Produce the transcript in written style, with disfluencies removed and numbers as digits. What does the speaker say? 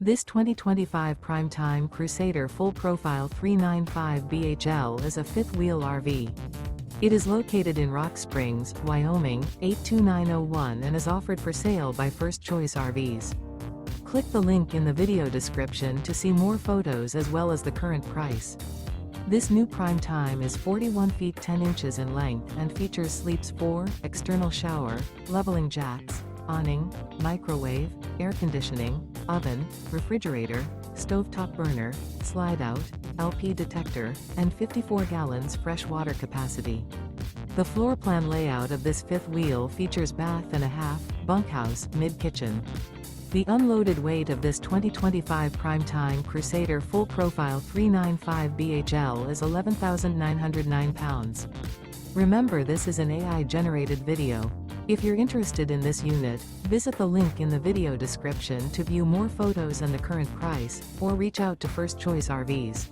This 2025 Primetime Crusader Full Profile 395 BHL is a fifth-wheel RV. It is located in Rock Springs, Wyoming, 82901 and is offered for sale by First Choice RVs. Click the link in the video description to see more photos as well as the current price. This new Primetime is 41 feet 10 inches in length and features sleeps 4, external shower, leveling jacks, awning, microwave, air conditioning, oven, refrigerator, stovetop burner, slide-out, LP detector, and 54 gallons fresh water capacity. The floor plan layout of this fifth wheel features bath and a half, bunkhouse, mid-kitchen. The unloaded weight of this 2025 Primetime Crusader Full Profile 395 BHL is 11,909 pounds. Remember, this is an AI-generated video. If you're interested in this unit, visit the link in the video description to view more photos and the current price, or reach out to First Choice RVs.